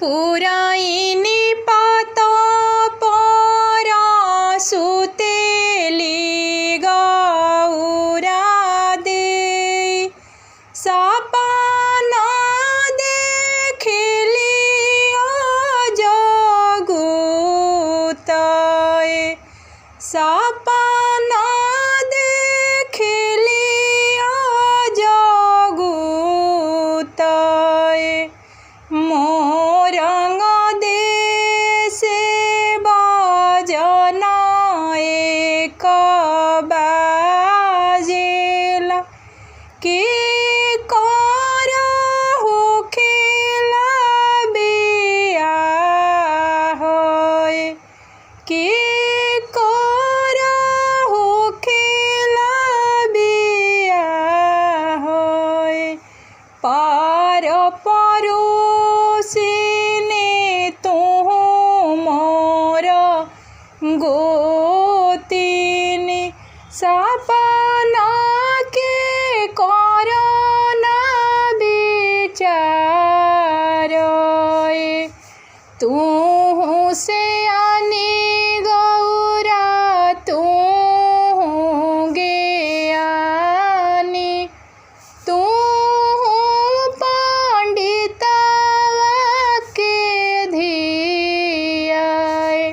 पुराइनी पाता परा सुतेली गौरा दे सपना देखली जगुताए सपना देखली जगुताए मोरंग देशे बाजना एक बाजेला के करहु खेला बियाह होए के करहु खेला बियाह होए पार परोसिने तुहु मोर गोतिनी सपना के करना विचार तुहु से आनी गौरा तुहु ज्ञानी तुहु पंडितवा के धियाए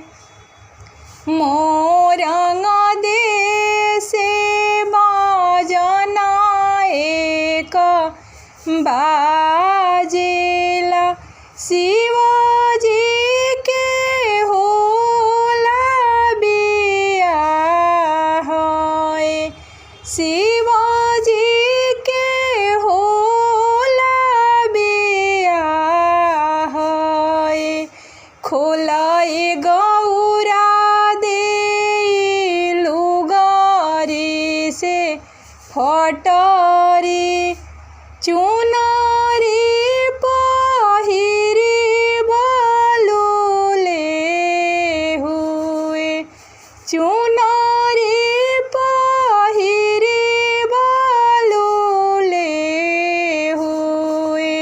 मोरंग देशे बाजना एक बाजेला शिवजी के होला बियाह होए शिवजी के होला बियाह होए खोलाए गौरा दे लुगारी से फटरी चुनारी पहिरी बलुले हुए चुनारी पहिरी बलुले हुए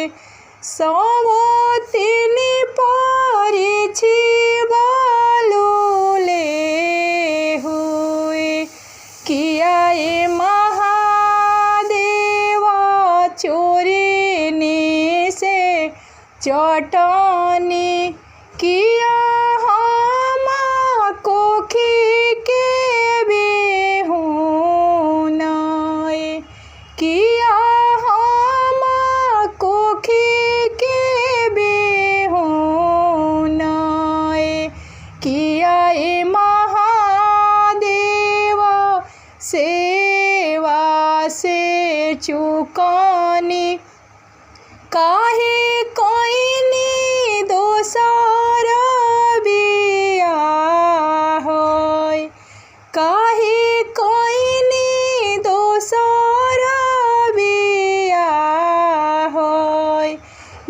सवतिनी परिछि बलुले हुए किया ए महादेवा चोरिनी से चटनी किया हम कोखी के बिहुनाए किया हम कोखी के बिहुनाए किया ए महादेवा सेवा से चुकानी काहे कोइनी दोसर बियाह होए काहे कोइनी दोसर बियाह होए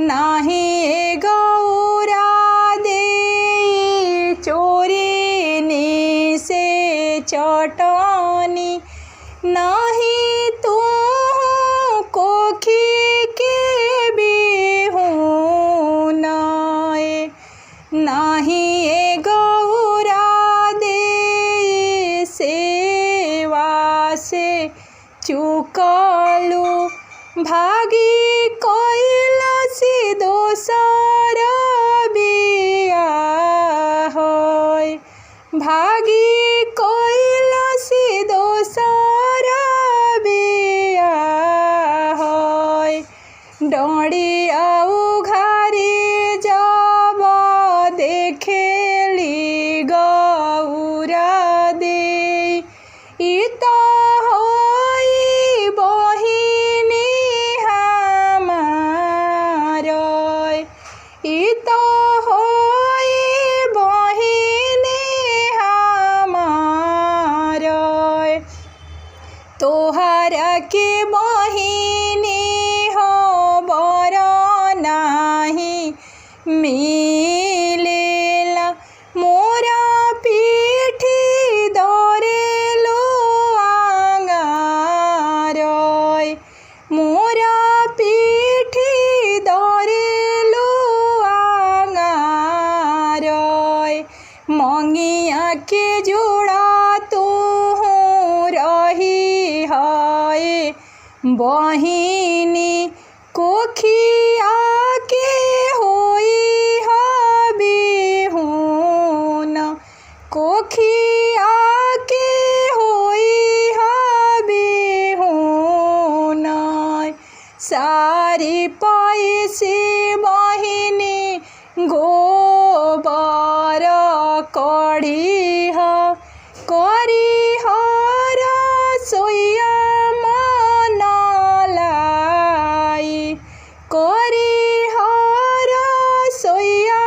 नाही ए गौरा दे चोरिनी से चटनी नाही तू कोखी के बिहुनाए नाही ए गौरा दे सेवा से चुकलू भागी कैलसी दोसर बियाह होए भागी कैलसी दोसर बियाह होए डोड़िया उघारी जब देखेली गौरा दे ई तो होई बहिनी हमार ई तो होई बहिनी हमार तोहरा के बहिनी हो बरना के जोड़ा तू रही है बहिनी कोखिया के होई बिहुन कोखिया के होई बिहुन सारी पैसे बहिनी गोबर करी रसोइया मनलाई करी रसोइया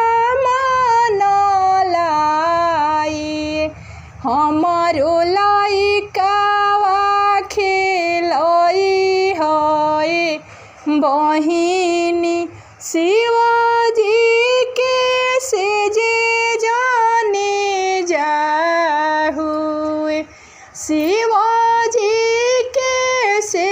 मनलाई हमारो लइकावा खेलई है बहिनी शिवजी के से जे जाने जाहु शिवजी के से